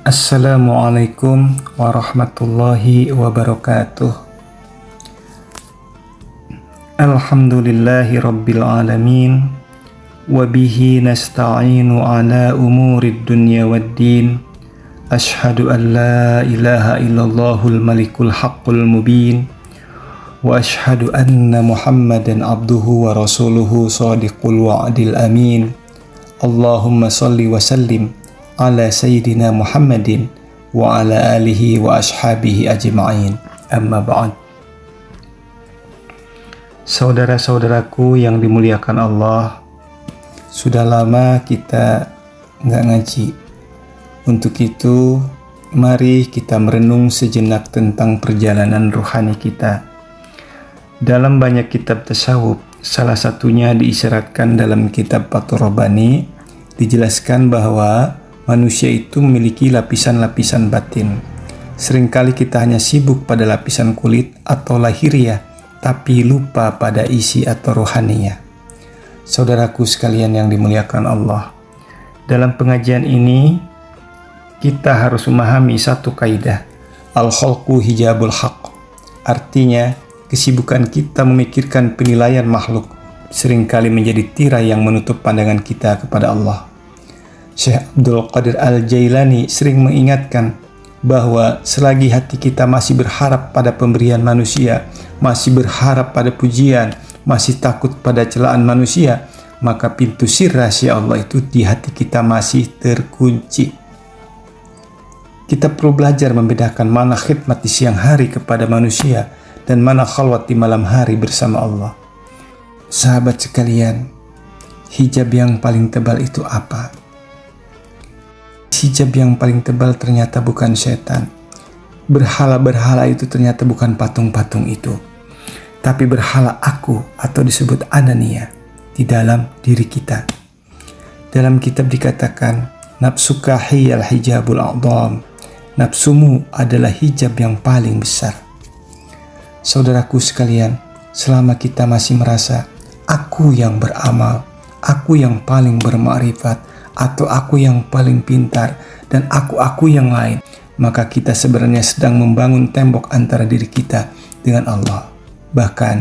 Assalamualaikum warahmatullahi wabarakatuh. Alhamdulillahi rabbil alamin. Wabihi nasta'inu ala umurid dunya waddin. Ashhadu an la ilaha illallahul malikul haqqul mubin. Wa ashhadu anna muhammadan abduhu wa rasuluhu sadiqul wa'dil amin. Allahumma salli wa sallim ala sayyidina Muhammadin wa ala alihi wa ashabihi ajma'in. Amma ba'd. Saudara-saudaraku yang dimuliakan Allah, sudah lama kita nggak ngaji. Untuk itu, mari kita merenung sejenak tentang perjalanan rohani kita. Dalam banyak kitab tasawuf, salah satunya diisyaratkan dalam kitab Fathur Rabbani, dijelaskan bahwa manusia itu memiliki lapisan-lapisan batin. Seringkali kita hanya sibuk pada lapisan kulit atau lahiriah, tapi lupa pada isi atau rohaninya. Saudaraku sekalian yang dimuliakan Allah, dalam pengajian ini kita harus memahami satu kaidah, al-khalqu hijabul haqq. Artinya, kesibukan kita memikirkan penilaian makhluk seringkali menjadi tirai yang menutup pandangan kita kepada Allah. Syekh Abdul Qadir Al-Jailani sering mengingatkan bahwa selagi hati kita masih berharap pada pemberian manusia, masih berharap pada pujian, masih takut pada celaan manusia, maka pintu sir rahasia Allah itu di hati kita masih terkunci. Kita perlu belajar membedakan mana khidmat di siang hari kepada manusia dan mana khalwat di malam hari bersama Allah. Sahabat sekalian, hijab yang paling tebal itu apa? Hijab yang paling tebal ternyata bukan setan. Berhala-berhala itu ternyata bukan patung-patung itu, tapi berhala aku atau disebut anania di dalam diri kita. Dalam kitab dikatakan, nafsuka hiyal hijabul a'dham. Nafsumu adalah hijab yang paling besar. Saudaraku sekalian, selama kita masih merasa aku yang beramal, aku yang paling bermakrifat, atau aku yang paling pintar, dan aku yang lain, maka kita sebenarnya sedang membangun tembok antara diri kita dengan Allah. Bahkan,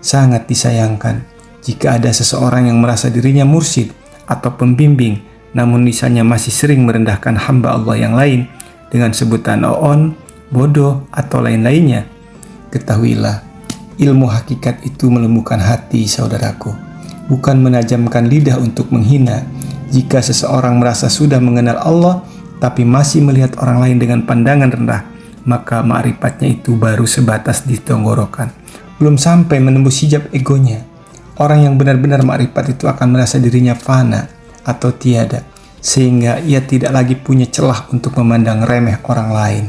sangat disayangkan jika ada seseorang yang merasa dirinya mursyid atau pembimbing, namun lisannya masih sering merendahkan hamba Allah yang lain dengan sebutan oon, bodoh, atau lain-lainnya. Ketahuilah, ilmu hakikat itu melembutkan hati, saudaraku, bukan menajamkan lidah untuk menghina. Jika seseorang merasa sudah mengenal Allah, tapi masih melihat orang lain dengan pandangan rendah, maka ma'rifatnya itu baru sebatas di tenggorokan, belum sampai menembus hijab egonya. Orang yang benar-benar ma'rifat itu akan merasa dirinya fana atau tiada, sehingga ia tidak lagi punya celah untuk memandang remeh orang lain.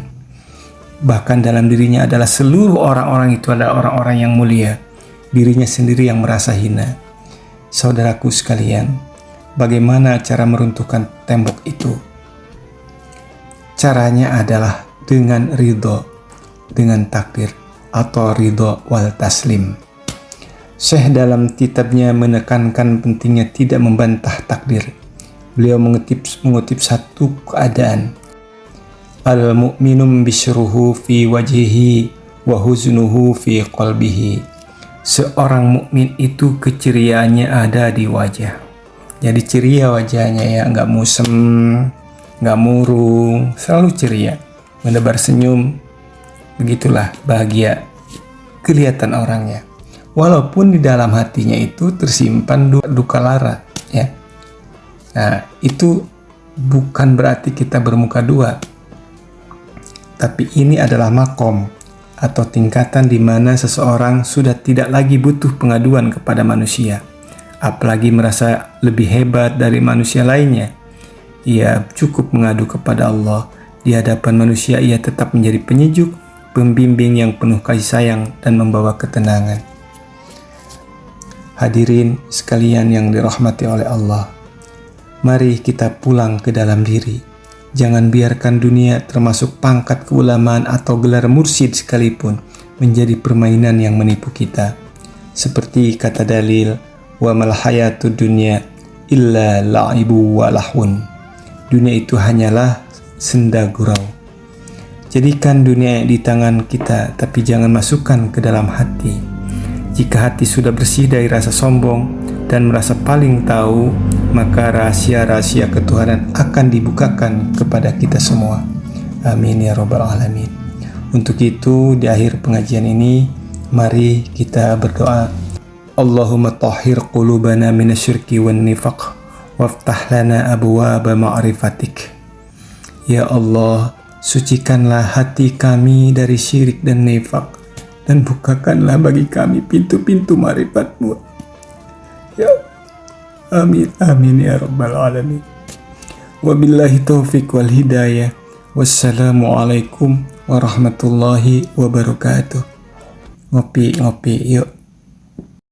Bahkan dalam dirinya adalah seluruh orang-orang itu adalah orang-orang yang mulia, dirinya sendiri yang merasa hina. Saudaraku sekalian, bagaimana cara meruntuhkan tembok itu? Caranya adalah dengan ridho, dengan takdir, atau ridho wal taslim. Syekh dalam kitabnya menekankan pentingnya tidak membantah takdir. Beliau mengutip satu keadaan. Al-mu'minum bisyruhu fi wajhihi wa huznuhu fi qalbihi. Seorang mukmin itu keceriaannya ada di wajah. Jadi ceria wajahnya ya, nggak musem, nggak murung, selalu ceria, menebar senyum, begitulah bahagia kelihatan orangnya. Walaupun di dalam hatinya itu tersimpan duka lara, ya. Nah, itu bukan berarti kita bermuka dua, tapi ini adalah makom atau tingkatan di mana seseorang sudah tidak lagi butuh pengaduan kepada manusia, apalagi merasa lebih hebat dari manusia lainnya. Ia cukup mengadu kepada Allah. Di hadapan manusia ia tetap menjadi penyejuk, pembimbing yang penuh kasih sayang dan membawa ketenangan. Hadirin sekalian yang dirahmati oleh Allah, mari kita pulang ke dalam diri. Jangan biarkan dunia, termasuk pangkat keulamaan atau gelar mursyid sekalipun, menjadi permainan yang menipu kita. Seperti kata dalil, wa mal hayatud dunya illa la'ibu wa lahun. Dunia itu hanyalah senda gurau. Jadikan dunia di tangan kita, tapi jangan masukkan ke dalam hati. Jika hati sudah bersih dari rasa sombong dan merasa paling tahu, maka rahasia-rahasia ketuhanan akan dibukakan kepada kita semua. Amin ya rabbal alamin. Untuk itu, di akhir pengajian ini, mari kita berdoa. Allahumma tahhir qulubana minasyirki wan nifaq waftah lana abwaaba ma'rifatik. Ya Allah, sucikanlah hati kami dari syirik dan nifaq, dan bukakanlah bagi kami pintu-pintu ma'rifatmu. Ya amin amin ya rabbal alamin. Wabillahi taufiq wal hidayah. Wassalamualaikum warahmatullahi wabarakatuh. Ngopi yuk.